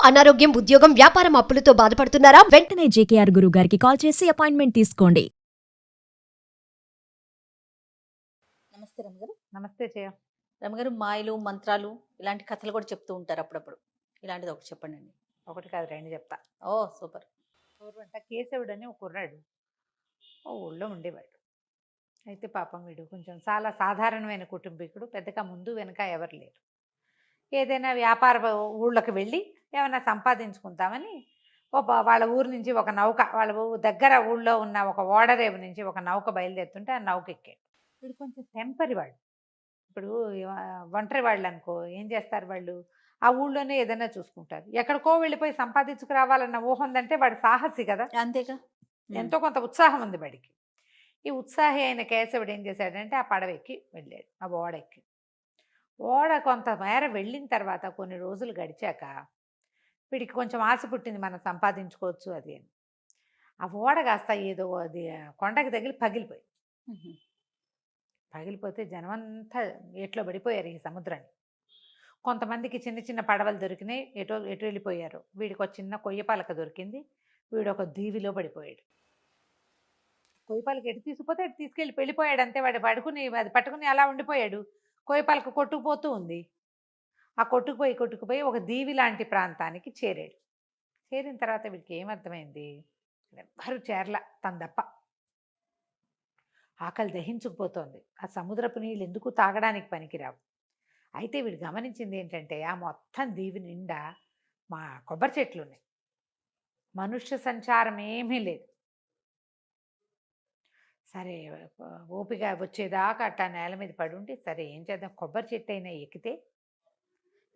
అనారోగ్యం, ఉద్యోగం, వ్యాపారం అప్పులతో బాధపడుతున్నారా? వెంటనే జేకేఆర్ గురువు గారికి కాల్ చేసి అపాయింట్మెంట్ తీసుకోండి. నమస్తే రమగారు. నమస్తే జయ. రమగారు, మాయలు మంత్రాలు ఇలాంటి కథలు కూడా చెప్తూ ఉంటారు అప్పుడప్పుడు. ఇలాంటిది ఒకటి చెప్పండి అండి. ఒకటి కాదు రెండు చెప్తా. ఓ సూపర్. పూర్వంట కేశవుడు అని ఒక కుర్రాడు ఓ ఊళ్ళో ఉండేవాడు. అయితే పాపం వీడు కొంచెం చాలా సాధారణమైన కుటుంబీకుడు, పెద్దగా ముందు వెనక ఎవరు లేరు. ఏదైనా వ్యాపార ఊళ్ళోకి వెళ్ళి ఏమైనా సంపాదించుకుంటామని వాళ్ళ ఊరు నుంచి ఒక నౌక, వాళ్ళ దగ్గర ఊళ్ళో ఉన్న ఒక ఓడరేవు నుంచి ఒక నౌక బయలుదేరుతుంటే ఆ నౌక ఎక్కాడు. వీడు కొంచెం టెంపరీ వాడు. ఇప్పుడు ఒంటరి వాళ్ళు అనుకో ఏం చేస్తారు, వాళ్ళు ఆ ఊళ్ళోనే ఏదైనా చూసుకుంటారు. ఎక్కడికో వెళ్ళిపోయి సంపాదించుకురావాలన్న ఊహ ఉందంటే వాడు సాహసి కదా, అంతేగా. ఎంతో కొంత ఉత్సాహం ఉంది వాడికి. ఈ ఉత్సాహి అయిన కేశవుడు ఏం చేశాడంటే ఆ పడవ ఎక్కి వెళ్ళాడు, ఆ ఓడ ఎక్కి. ఓడ కొంత మేర వెళ్ళిన తర్వాత కొన్ని రోజులు గడిచాక వీడికి కొంచెం ఆశ పుట్టింది, మనం సంపాదించుకోవచ్చు అది అని. ఆ ఓడ కాస్త ఏదో అది కొండకి తగిలి పగిలిపోతే జనమంతా ఎట్లో పడిపోయారు ఈ సముద్రాన్ని. కొంతమందికి చిన్న చిన్న పడవలు దొరికినాయి, ఎటు వెళ్ళిపోయారు. వీడికి ఒక చిన్న కొయ్య పలక దొరికింది, వీడు ఒక దీవిలో పడిపోయాడు. కొయ్య పలక ఎటు తీసుకుపోతే అటు తీసుకెళ్ళి వెళ్ళిపోయాడు అంతే. వాడు అది పట్టుకుని అలా ఉండిపోయాడు. కొయ్య పలక కొట్టుకుపోతూ ఉంది. ఆ కొట్టుకుపోయి ఒక దీవి లాంటి ప్రాంతానికి చేరాడు. చేరిన తర్వాత వీడికి ఏమర్థమైంది, ఎవ్వరూ చేరల తన దప్ప. ఆకలి దహించుకుపోతోంది. ఆ సముద్రపు నీళ్ళు ఎందుకు తాగడానికి పనికిరావు. అయితే వీడు గమనించింది ఏంటంటే ఆ మొత్తం దీవి నిండా మా కొబ్బరి చెట్లు ఉన్నాయి, మనుష్య సంచారం ఏమీ లేదు. సరే ఓపిక వచ్చేదాకా అట్టా నేల మీద పడుండి, సరే ఏం చేద్దాం, కొబ్బరి చెట్టు అయినా ఎక్కితే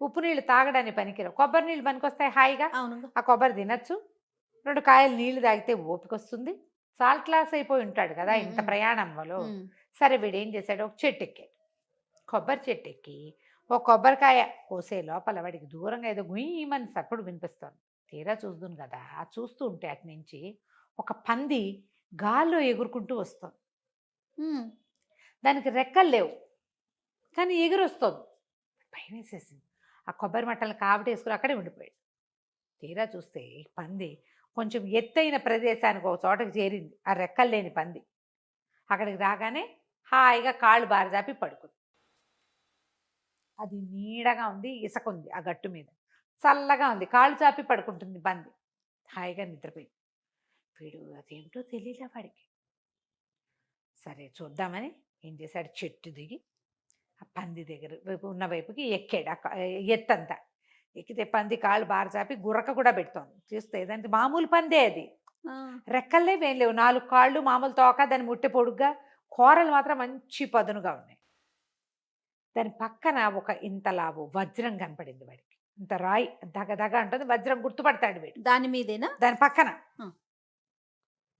ఉప్పు నీళ్ళు తాగడానికి పనికిరావు, కొబ్బరి నీళ్ళు పనికొస్తాయి హాయిగా. ఆ కొబ్బరి తినచ్చు, 2 కాయలు నీళ్లు తాగితే ఓపిక వస్తుంది. సాల్ట్ లాస్ అయిపోయి ఉంటాడు కదా ఇంత ప్రయాణంలో. సరే వీడు ఏం చేశాడు, ఒక చెట్టు ఎక్కాడు. కొబ్బరి చెట్టు ఎక్కి ఒక కొబ్బరికాయ కోసే లోపల వాడికి దూరంగా ఏదో గుయ్యమని సప్పుడు వినిపిస్తుంది. తీరా చూస్తుంది కదా, ఆ చూస్తూ ఉంటే అటు నుంచి ఒక పంది గాల్లో ఎగురుకుంటూ వస్తుంది. దానికి రెక్కలు లేవు కానీ ఎగురు వస్తుంది. భయం వేసేసింది. ఆ కొబ్బరి మట్టలు కావటేసుకుని అక్కడే ఉండిపోయాడు. తీరా చూస్తే పంది కొంచెం ఎత్తైన ప్రదేశానికి ఒక చోటకి చేరింది. ఆ రెక్కలు లేని పంది అక్కడికి రాగానే హాయిగా కాళ్ళు బారజాపి పడుకుంది. అది నీడగా ఉంది, ఇసుక ఉంది, ఆ గట్టు మీద చల్లగా ఉంది, కాళ్ళు చాపి పడుకుంటుంది పంది, హాయిగా నిద్రపోయింది. వీడు అదేమిటో తెలియలే వాడికి. సరే చూద్దామని ఏం చేశాడు, చెట్టు దిగి ఆ పంది దగ్గర ఉన్న వైపుకి ఎక్కాడు. ఎత్తంతా ఎక్కితే పంది కాళ్ళు బారచాపి గురక కూడా పెడుతోంది. చూస్తే ఏదంటే మామూలు పందే, అది రెక్కల్లే ఏం లేవు, 4 కాళ్ళు, మామూలు తోక, దాని ముట్టె పొడుగ్గా, కూరలు మాత్రం మంచి పదునుగా ఉన్నాయి. దాని పక్కన ఒక ఇంతలావు వజ్రం కనపడింది వాడికి, ఇంత రాయి దగదగ అంటుంది, వజ్రం గుర్తుపడతాడు వీడు. దాని మీదేనా? దాని పక్కన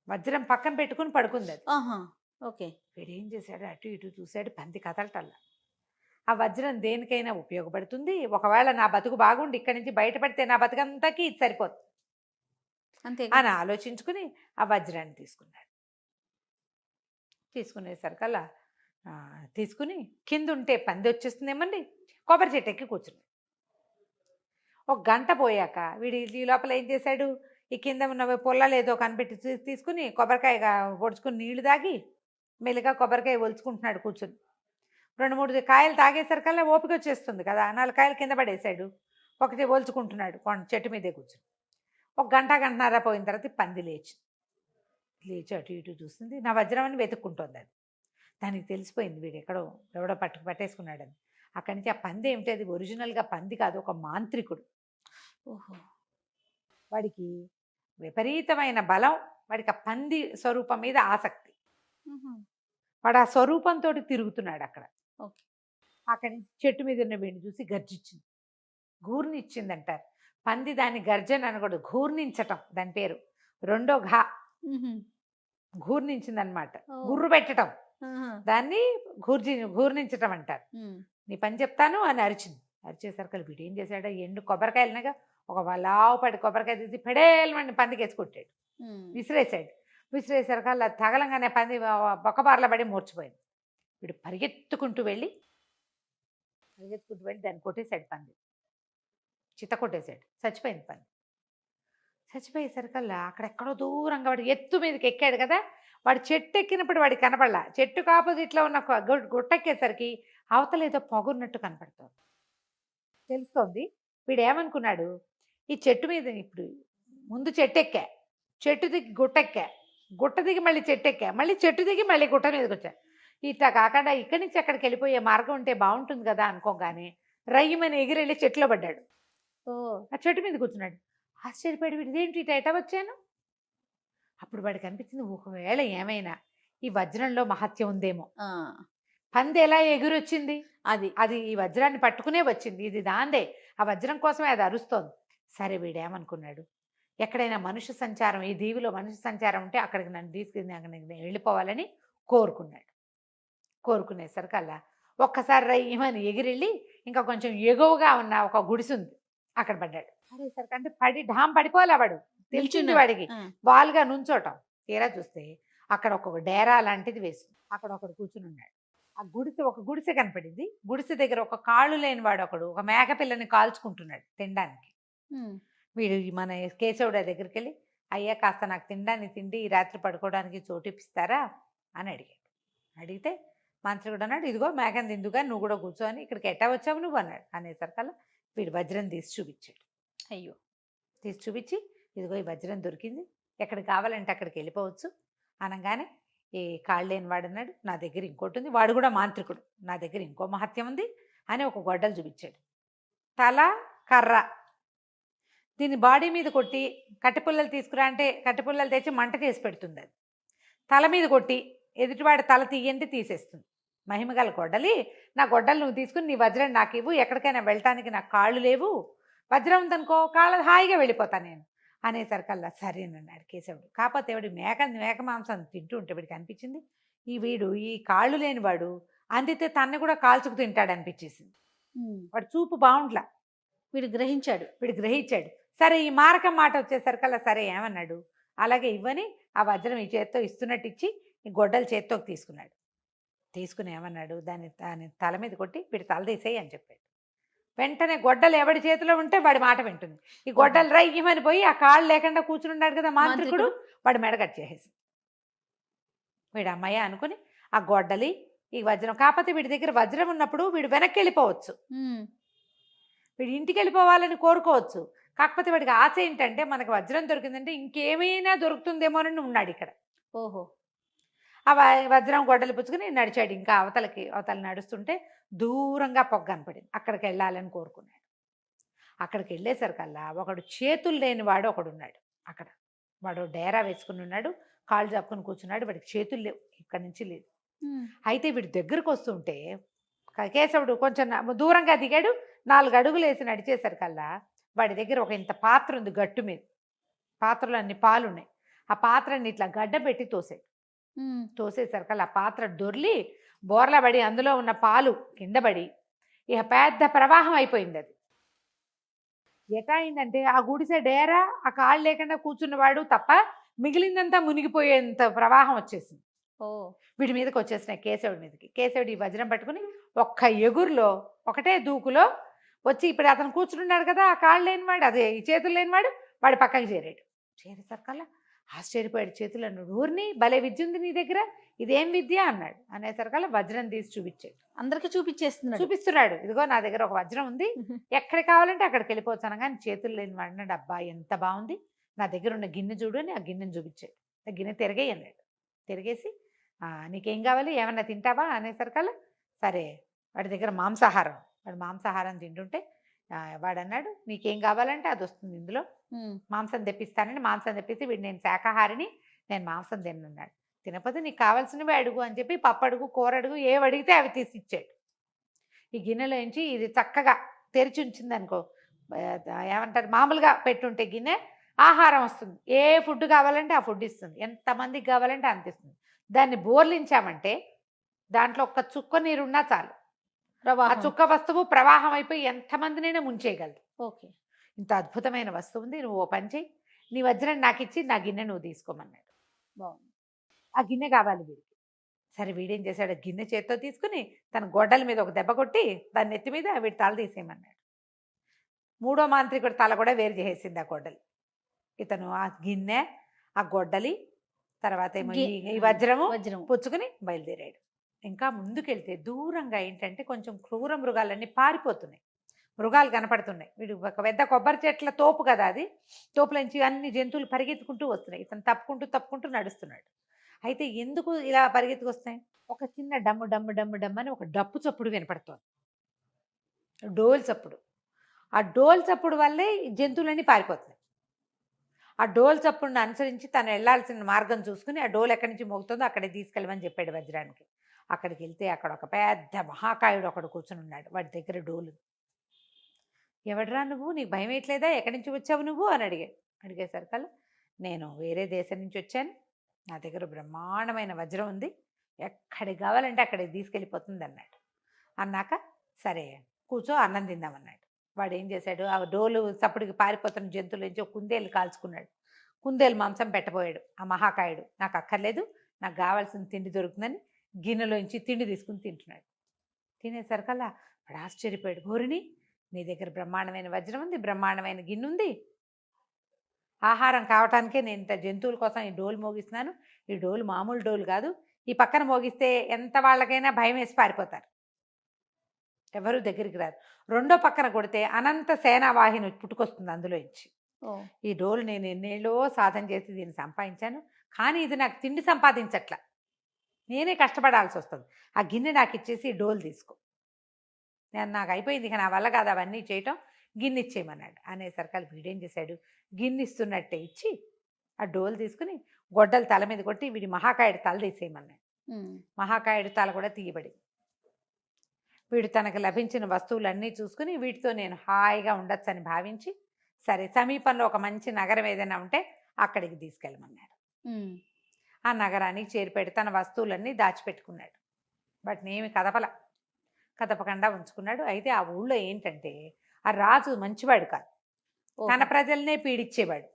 వజ్రం పక్కన పెట్టుకుని పడుకుంది అది. ఓకే. వీడు ఏం చేశాడు, అటు ఇటు చూశాడు, పంది కదలటల్లా. ఆ వజ్రం దేనికైనా ఉపయోగపడుతుంది, ఒకవేళ నా బతుకు బాగుండి ఇక్కడి నుంచి బయటపడితే నా బతుకంతాకి ఇది సరిపోతుంది అంతే అని ఆలోచించుకుని ఆ వజ్రాన్ని తీసుకున్నాడు. తీసుకునేసరికల్లా తీసుకుని కింద ఉంటే పంది వచ్చేస్తుందేమండి, కొబ్బరి చెట్టు ఎక్కి కూర్చున్నాడు. ఒక గంట పోయాక వీడి ఈ లోపల ఏం చేశాడు, ఈ కింద ఉన్న పొలాలు ఏదో కనిపెట్టి తీసుకుని కొబ్బరికాయ పొడుచుకుని నీళ్లు తాగి మెల్లిగా కొబ్బరికాయ ఒలుచుకుంటున్నాడు కూర్చుని. 2-3 కాయలు తాగేసరికల్లా ఓపిక వచ్చేస్తుంది కదా, 4 కాయలు కింద పడేశాడు, ఒకటి ఒలుచుకుంటున్నాడు చెట్టు మీదే కూర్చుని. ఒక గంటన్నర పోయిన తర్వాత పంది లేచి అటు ఇటు చూస్తుంది, నా వజ్రం అని వెతుక్కుంటుంది. అది దానికి తెలిసిపోయింది వీడు ఎవడో పట్టేసుకున్నాడని. అక్కడి నుంచి ఆ పంది ఏమిటి, అది ఒరిజినల్గా పంది కాదు, ఒక మాంత్రికుడు. ఓహో. వాడికి విపరీతమైన బలం, వాడికి ఆ పంది స్వరూపం మీద ఆసక్తి. వాడు ఆ స్వరూపంతో తిరుగుతున్నాడు అక్కడ. అక్కడి నుంచి చెట్టు మీద ఉన్న వీడిని చూసి గర్జించింది, గూర్నిచ్చింది అంటారు. పంది దాన్ని గర్జన అనకూడదు, గూర్నించటం దాని పేరు. రెండో ఘా గూర్నించింది అనమాట, గుర్రు పెట్టడం, దాన్ని గూర్నించటం అంటారు. నీ పని చెప్తాను అని అరిచింది. అరిచేసరికి వీడు ఏం చేశాడు, ఎండు కొబ్బరికాయలునగా ఒక లావు పడి కొబ్బరికాయ తీసి పెడేలమని పందికి వేసుకొట్టాడు, విసిరేసాడు. విసిరేసరికల్లా తగలంగానే పంది బొక్కబార్ల పడి మూర్చిపోయింది. వీడు పరిగెత్తుకుంటూ వెళ్ళి దాన్ని కొట్టేశాడు పంది. చిత్త కొట్టేశాడు, చచ్చిపోయింది పంది. చచ్చిపోయేసరికల్లా అక్కడెక్కడో దూరంగా వాడు ఎత్తు మీదకి ఎక్కాడు కదా, వాడు చెట్టు ఎక్కినప్పుడు వాడికి కనపడలా, చెట్టుకు ఆపోజిట్లో ఉన్న గుట్టెక్కేసరికి అవతల ఏదో పొగున్నట్టు కనపడుతోంది, తెలుస్తోంది. వీడు ఏమనుకున్నాడు, ఈ చెట్టు మీద ఇప్పుడు ముందు చెట్టు ఎక్కా, చెట్టు దిగి గుట్ట ఎక్కా, గుట్ట దిగి మళ్ళీ చెట్టు ఎక్కా, మళ్ళీ చెట్టు దిగి మళ్ళీ గుట్ట మీదకి వచ్చా. ఇట్లా కాకుండా ఇక్కడి నుంచి అక్కడికి వెళ్ళిపోయే మార్గం ఉంటే బాగుంటుంది కదా అనుకోగానే రయ్యమని ఎగిరెళ్ళి చెట్టులో పడ్డాడు. ఓ ఆ చెట్టు మీద కూర్చున్నాడు. ఆశ్చర్యపడి వీడు ఇదేంటి ఇట ఎట వచ్చాను. అప్పుడు వాడికి అనిపించింది, ఒకవేళ ఏమైనా ఈ వజ్రంలో మహత్యం ఉందేమో. ఆ, పంది ఎలా ఎగురొచ్చింది, అది అది ఈ వజ్రాన్ని పట్టుకునే వచ్చింది, ఇది దాందే, ఆ వజ్రం కోసమే అది అరుస్తోంది. సరే వీడేమనుకున్నాడు, ఎక్కడైనా మనుష్య సంచారం, ఈ దీవిలో మనుష్య సంచారం ఉంటే అక్కడికి నన్ను తీసుకుని అక్కడికి నేను వెళ్ళిపోవాలని కోరుకున్నాడు. కోరుకునేసరికల్లా ఒక్కసారి రయ్యమని ఎగిరెళ్ళి ఇంకా కొంచెం ఎగువగా ఉన్న ఒక గుడిసుంది అక్కడ పడ్డాడు. పడేసరికి అంటే పడి ఢామ్ పడిపోలే, వాడు తెలిసింది నిల్చున్నాడు. వాడికి ఆ, వాలుగా నుంచోటం. తీరా చూస్తే అక్కడ ఒక డేరా లాంటిది వేసింది, అక్కడ ఒకడు కూర్చుని ఉన్నాడు. ఆ గుడిసె, ఒక గుడిసె కనపడింది. గుడిసె దగ్గర ఒక కాళ్ళు లేని వాడు ఒకడు ఒక మేకపిల్లని కాల్చుకుంటున్నాడు తినడానికి. ఉమ్, వీడు ఈ మన కేశవుడి దగ్గరికి వెళ్ళి, అయ్యా కాస్త నాకు తినడానికి తిండి, ఈ రాత్రి పడుకోవడానికి చోటు ఇప్పిస్తారా అని అడిగాడు. అడిగితే మంత్రుడు అన్నాడు, ఇదిగో మేకని తిందుగా, నువ్వు కూడా కూర్చో అని, ఇక్కడికి ఎట్టా వచ్చావు నువ్వు అన్నాడు. అనేసరికల్లా వీడు వజ్రం తీసి చూపించాడు. అయ్యో తీసి చూపించి, ఇదిగో ఈ వజ్రం దొరికింది, ఎక్కడికి కావాలంటే అక్కడికి వెళ్ళిపోవచ్చు అనగానే, ఈ కాళ్ళు లేని వాడు అన్నాడు, నా దగ్గర ఇంకోటి ఉంది, వాడు కూడా మాంత్రికుడు, నా దగ్గర ఇంకో మహత్యం ఉంది అని ఒక గొడ్డలు చూపించాడు. తల కర్ర, దీన్ని బాడీ మీద కొట్టి కట్టెపుల్లలు తీసుకురా అంటే కట్టెపుల్లలు తెచ్చి మంట చేసి పెడుతుంది. అది తల మీద కొట్టి ఎదుటివాడి తల తీయంటే తీసేస్తుంది. మహిమగల గొడ్డలి, నా గొడ్డలు నువ్వు తీసుకుని నీ వజ్రం నాకు ఇవ్వు, ఎక్కడికైనా వెళ్ళటానికి నాకు కాళ్ళు లేవు, వజ్రం ఉందనుకో కాళ్ళు హాయిగా వెళ్ళిపోతాను నేను అనేసరికల్లా సరేనన్నాడు కేశవుడు. కాకపోతే వాడు మేక మాంసం తింటూ ఉంటే వీడికి అనిపించింది, ఈ కాళ్ళు లేనివాడు అందితే తన్ని కూడా కాల్చుకు తింటాడు అనిపించేసింది. ఉమ్, వాడు చూపు బాగుంట్లా, వీడు గ్రహించాడు. వీడు గ్రహించాడు. సరే ఈ మారకం మాట వచ్చేసరికల్లా సరే ఏమన్నాడు, అలాగే ఇవ్వని ఆ వజ్రం ఈ చేత్తో ఇస్తున్నట్టు ఇచ్చి ఈ గొడ్డలు చేత్తోకి తీసుకున్నాడు. తీసుకుని ఏమన్నాడు, దాని తల మీద కొట్టి వీడి తల తీసేయి అని చెప్పాడు. వెంటనే గొడ్డలు ఎవడి చేతిలో ఉంటే వాడి మాట వింటుంది. ఈ గొడ్డలు రయ్యమని పోయి ఆ కాళ్ళు లేకుండా కూర్చుని ఉన్నాడు కదా మాంత్రికుడు, వాడి మెడ కట్ చేసేసి వీడు అమ్మాయి అనుకుని ఆ గొడ్డలి ఈ వజ్రం. కాకపోతే వీడి దగ్గర వజ్రం ఉన్నప్పుడు వీడు వెనక్కి వెళ్ళిపోవచ్చు, ఉమ్, వీడు ఇంటికి వెళ్ళిపోవాలని కోరుకోవచ్చు. కాకపోతే వాడికి ఆశ ఏంటంటే మనకు వజ్రం దొరికిందంటే ఇంకేమైనా దొరుకుతుందేమోనని ఉన్నాడు ఇక్కడ. ఓహో ఆ వజ్రం గొడ్డలు పుచ్చుకుని నడిచాడు. ఇంకా అవతల నడుస్తుంటే దూరంగా పొగ కనపడింది, అక్కడికి వెళ్ళాలని కోరుకున్నాడు. అక్కడికి వెళ్ళేసరికల్లా ఒకడు చేతులు లేని వాడు ఒకడున్నాడు అక్కడ. వాడు డేరా వేసుకుని ఉన్నాడు, కాళ్ళు చాపుకొని కూర్చున్నాడు, వాడికి చేతులు లేవు, ఇక్కడి నుంచి లేదు. ఉమ్, అయితే వీడు దగ్గరకు వస్తుంటే కేశవుడు కొంచెం దూరంగా దిగాడు, 4 అడుగులు వేసి నడిచేసరికల్లా వాడి దగ్గర ఒక ఇంత పాత్ర ఉంది గట్టు మీద, పాత్రలో అన్ని పాలు ఉన్నాయి. ఆ పాత్రని ఇట్లా గడ్డ పెట్టి తోసాడు. ఉమ్, తోసేసరికల్లా ఆ పాత్ర దొర్లి బోర్ల పడి అందులో ఉన్న పాలు కింద పడి ఇక పెద్ద ప్రవాహం అయిపోయింది. అది ఎటా అయిందంటే ఆ గుడిసె డేరా ఆ కాళ్ళు లేకుండా కూర్చున్నవాడు తప్ప మిగిలిందంతా మునిగిపోయేంత ప్రవాహం వచ్చేసింది. ఓ వీడి మీదకి వచ్చేసినాయి కేశవుడి మీదకి. కేశవుడు ఈ వజ్రం పట్టుకుని ఒక్క ఎగురులో ఒకటే దూకులో వచ్చి ఇప్పుడు అతను కూర్చున్నాడు కదా ఆ కాళ్ళు లేనివాడు, అదే ఈ చేతులు లేనివాడు, వాడి పక్కకి చేరాడు. చేరేసరికల్లా ఆశ్చర్యపోయాడు. చేతులు అన్నాడు, ఊరిని భలే విద్య ఉంది నీ దగ్గర, ఇదేం విద్య అన్నాడు. అనేసరికల్లా వజ్రం తీసి చూపించాడు. అందరికి చూపిస్తున్నాడు, ఇదిగో నా దగ్గర ఒక వజ్రం ఉంది, ఎక్కడికి కావాలంటే అక్కడికి వెళ్ళిపోవచ్చు అనగానే చేతులు లేని వాడు అన్నాడు, అబ్బా ఎంత బాగుంది, నా దగ్గర ఉన్న గిన్నె చూడు అని ఆ గిన్నెని చూపించాడు. ఆ గిన్నె తిరిగేయి అన్నాడు. తిరిగేసి నీకేం కావాలి, ఏమన్నా తింటావా అనేసరికల్లా సరే వాడి దగ్గర మాంసాహారం, వాడు మాంసాహారం తింటుంటే వాడు అన్నాడు, నీకేం కావాలంటే అది వస్తుంది ఇందులో, మాంసం తెప్పిస్తానని మాంసం తెప్పిస్తే వీడు నేను శాకాహారిని, నేను మాంసం తిన్నాడు. తినకపోతే నీకు కావాల్సినవి అడుగు అని చెప్పి పప్పు అడుగు, కూర అడుగు, ఏవి అడిగితే అవి తీసి ఇచ్చాడు. ఈ గిన్నెలో నుంచి ఇది చక్కగా తెరిచి ఉంచింది అనుకో, ఏమంటారు మామూలుగా పెట్టుంటే గిన్నె ఆహారం వస్తుంది, ఏ ఫుడ్ కావాలంటే ఆ ఫుడ్ ఇస్తుంది, ఎంతమందికి కావాలంటే అంత ఇస్తుంది. దాన్ని బోర్లించామంటే దాంట్లో ఒక్క చుక్క నీరున్నా చాలు, ఆ చుక్క వస్తువు ప్రవాహం అయిపోయి ఎంతమందినైనా ముంచేయగలదు. ఓకే ఇంత అద్భుతమైన వస్తువు ఉంది, నువ్వు ఓ పని చేయి, నీ వజ్రం నాకు ఇచ్చి నా గిన్నె నువ్వు తీసుకోమన్నాడు. బాగుంది. ఆ గిన్నె కావాలి వీడికి. సరే వీడేం చేశాడు, గిన్నె చేత్తో తీసుకుని తన గొడ్డల మీద ఒక దెబ్బ కొట్టి దాన్ని నెత్తి మీద వీడి తల తీసేయమన్నాడు. మూడో మాంత్రికుడి తల కూడా వేరు చేసేసింది ఆ గొడ్డలి. ఇతను ఆ గిన్నె, ఆ గొడ్డలి, తర్వాత ఏమో ఈ వజ్రము పుచ్చుకుని బయలుదేరాడు. ఇంకా ముందుకెళ్తే దూరంగా ఏంటంటే కొంచెం క్రూర మృగాలన్నీ పారిపోతున్నాయి, మృగాలు కనపడుతున్నాయి. వీడు ఒక పెద్ద కొబ్బరి చెట్ల తోపు కదా, అది తోపులోంచి అన్ని జంతువులు పరిగెత్తుకుంటూ వస్తున్నాయి. ఇతను తప్పుకుంటూ నడుస్తున్నాడు. అయితే ఎందుకు ఇలా పరిగెత్తుకొస్తున్నాయి? ఒక చిన్న డమ్ము డమ్ము డమ్ము డమ్ము అని ఒక డప్పు చప్పుడు వినపడుతోంది, డోల్ చప్పుడు. ఆ డోల్ చప్పుడు వల్లే ఈ జంతువులన్నీ పారిపోతున్నాయి. ఆ డోల్ చప్పుడుని అనుసరించి తను వెళ్లాల్సిన మార్గం చూసుకుని ఆ డోల్ ఎక్కడి నుంచి మోగుతుందో అక్కడికి తీసుకెళ్ళమని చెప్పాడు వజ్రానికి. అక్కడికి వెళ్తే అక్కడ ఒక పెద్ద మహాకాయుడు ఒకడు కూర్చుని ఉన్నాడు. వాడి దగ్గర డోలు. ఎవడరా నువ్వు, నీకు భయం వేయట్లేదా, ఎక్కడి నుంచి వచ్చావు నువ్వు అని అడిగేసరికల్లా నేను వేరే దేశం నుంచి వచ్చాను, నా దగ్గర బ్రహ్మాండమైన వజ్రం ఉంది, ఎక్కడికి కావాలంటే అక్కడికి తీసుకెళ్ళిపోతుంది అన్నాడు. అన్నాక సరే కూర్చో అన్నం తిందామన్నాడు. వాడు ఏం చేశాడు, ఆ డోలు చప్పుడికి పారిపోతున్న జంతువుల నుంచి ఒక కుందేలు కాల్చుకున్నాడు. కుందేలు మాంసం పెట్టబోయాడు. ఆ మహాకాయుడు నాకు అక్కర్లేదు, నాకు కావాల్సిన తిండి దొరుకుతుందని గిన్నెలోంచి తిండి తీసుకుని తింటున్నాడు. తినేసరికల్లా వాడు ఆశ్చర్యపోయాడు. గోరిని, నీ దగ్గర బ్రహ్మాండమైన వజ్రం ఉంది, బ్రహ్మాండమైన గిన్నె ఉంది, ఆహారం కావటానికే నేను ఇంత జంతువుల కోసం ఈ డోలు మోగిస్తున్నాను. ఈ డోలు మామూలు డోలు కాదు, ఈ పక్కన మోగిస్తే ఎంత వాళ్ళకైనా భయం వేసి పారిపోతారు, ఎవరు దగ్గరికి రారు. రెండో పక్కన కొడితే అనంత సేనావాహిని పుట్టుకొస్తుంది అందులోంచి. ఈ డోలు నేను ఎన్నేళ్ళో సాధన చేసి దీన్ని సంపాదించాను, కానీ ఇది నాకు తిండి సంపాదించట్లా, నేనే కష్టపడాల్సి వస్తుంది. ఆ గిన్నె నాకు ఇచ్చేసి ఈ డోలు తీసుకో, నాకు అయిపోయింది, ఇక నా వల్ల కాదు అవన్నీ చేయటం, గిన్నె ఇచ్చేయమన్నాడు. అనేసరికి వీడేం చేశాడు, గిన్నె ఇస్తున్నట్టే ఇచ్చి ఆ డోలు తీసుకుని గొడ్డలు తల మీద కొట్టి వీడి మహాకాయుడు తల తీసేయమన్నాడు. మహాకాయుడు తల కూడా తీయబడింది. వీడు తనకు లభించిన వస్తువులన్నీ చూసుకుని వీటితో నేను హాయిగా ఉండొచ్చని భావించి సరే సమీపంలో ఒక మంచి నగరం ఏదైనా ఉంటే అక్కడికి తీసుకెళ్ళమన్నాడు. ఆ నగరానికి చేరిపెట్టి తన వస్తువులన్నీ దాచిపెట్టుకున్నాడు. వాటిని ఏమి కదపకుండా ఉంచుకున్నాడు. అయితే ఆ ఊళ్ళో ఏంటంటే ఆ రాజు మంచివాడు కాదు, తన ప్రజల్నే పీడిచ్చేవాడు.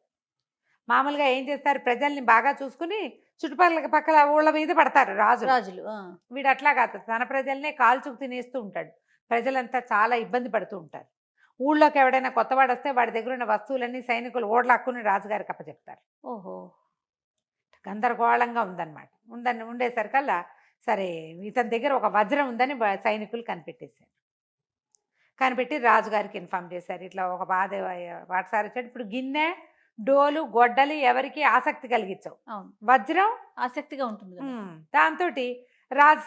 మామూలుగా ఏం చేస్తారు, ప్రజల్ని బాగా చూసుకుని చుట్టుపక్కల ఊళ్ళ మీద పడతారు రాజులు. వీడు అట్లా కాదు, తన ప్రజల్నే కాల్చుకు తినేస్తూ ఉంటాడు. ప్రజలంతా చాలా ఇబ్బంది పడుతూ ఉంటారు. ఊళ్ళోకి ఎవడైనా కొత్తవాడు వస్తే వాడి దగ్గర ఉన్న వస్తువులన్నీ సైనికులు ఓడలాక్కుని రాజుగారికి అప్పచెప్తారు. ఓహో, గందరగోళంగా ఉందన్నమాట. ఉండేసరికల్లా సరే ఇతని దగ్గర ఒక వజ్రం ఉందని సైనికులు కనిపెట్టి రాజుగారికి ఇన్ఫామ్ చేశారు. ఇట్లా ఒక బాధ వాటిసారి వచ్చాడు. ఇప్పుడు గిన్నె, డోలు, గొడ్డలి ఎవరికి ఆసక్తి కలిగించవు, వజ్రం ఆసక్తిగా ఉంటుంది. దాంతో రాజు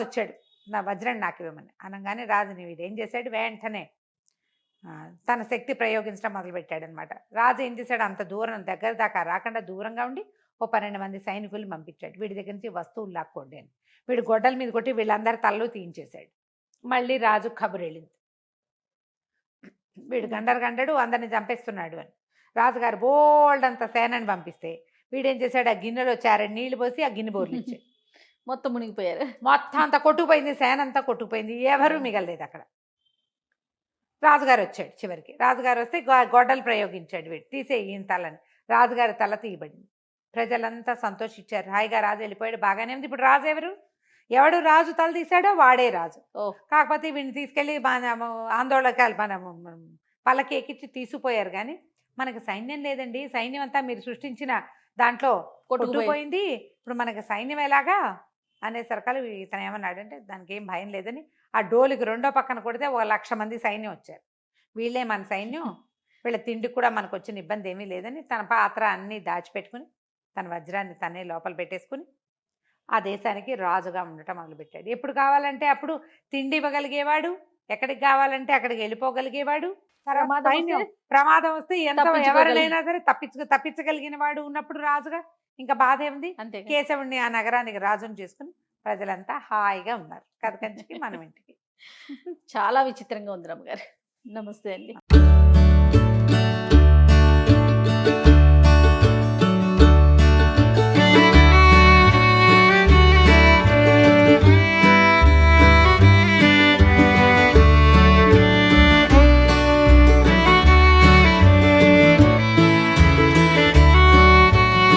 వచ్చాడు, నా వజ్రం నాకు ఇవ్వమని అనగానే రాజుని వీడేం చేశాడు, వెంటనే తన శక్తి ప్రయోగించడం మొదలుపెట్టాడు అనమాట. రాజు ఏం చేశాడు, అంత దూరం దగ్గర దాకా రాకుండా దూరంగా ఉండి ఓ 12 మంది సైనికులు పంపించాడు. వీడి దగ్గర నుంచి వస్తువులు లాక్కోండి అని. వీడు గొడ్డల మీద కొట్టి వీళ్ళందరి తలలో తీయించేశాడు. మళ్ళీ రాజు కబురు వెళ్ళింది, వీడు గండరు అందరిని చంపేస్తున్నాడు అని. రాజుగారు బోల్డ్ అంత సేనని పంపిస్తే వీడేం చేశాడు, ఆ గిన్నెలో చారడి నీళ్లు పోసి ఆ గిన్నె బోర్లు ఇచ్చాడు. మొత్తం మునిగిపోయారు, మొత్తం అంతా కొట్టుకుపోయింది, సేన అంతా కొట్టుకుపోయింది, ఎవరూ మిగలలేదు అక్కడ. రాజుగారు వచ్చాడు. చివరికి రాజుగారు వస్తే గొడ్డలు ప్రయోగించాడు, వీడు తీసే ఈయన తలని. రాజుగారి తల తీయబడింది. ప్రజలంతా సంతోషించారు. హాయిగా రాజు వెళ్ళిపోయాడు, బాగానే ఉంది. ఇప్పుడు రాజు ఎవడు రాజు తల తీశాడో వాడే రాజు. కాకపోతే వీడిని తీసుకెళ్ళి ఆందోళనకాలు పల్లకి ఎక్కించి తీసుకుపోయారు. కానీ మనకు సైన్యం లేదండి, సైన్యం అంతా మీరు సృష్టించిన దాంట్లో కొట్టుకుపోయింది, ఇప్పుడు మనకు సైన్యం ఎలాగా అనేసరికలు ఇతను ఏమన్నాడంటే దానికి ఏం భయం లేదని ఆ డోలుకి రెండో పక్కన కొడితే 1,00,000 మంది సైన్యం వచ్చారు. వీళ్ళే మన సైన్యం, వీళ్ళ తిండికి కూడా మనకు వచ్చిన ఇబ్బంది ఏమీ లేదని తన పాత్ర అన్నీ దాచిపెట్టుకుని తన వజ్రాన్ని తనే లోపల పెట్టేసుకుని ఆ దేశానికి రాజుగా ఉండటం మొదలుపెట్టాడు. ఎప్పుడు కావాలంటే అప్పుడు తిండి ఇవ్వగలిగేవాడు, ఎక్కడికి కావాలంటే అక్కడికి వెళ్ళిపోగలిగేవాడు. ప్రమాదం వస్తే ఎంత ఎవరినైనా సరే తప్పించగలిగిన వాడు ఉన్నప్పుడు రాజుగా ఇంకా బాధ ఏముంది. కేశవుడిని ఆ నగరానికి రాజుని చేసుకుని ప్రజలంతా హాయిగా ఉన్నారు. కథ కంచికి మనం ఇంటికి. చాలా విచిత్రంగా ఉంది రమ్మగారు. నమస్తే అండి.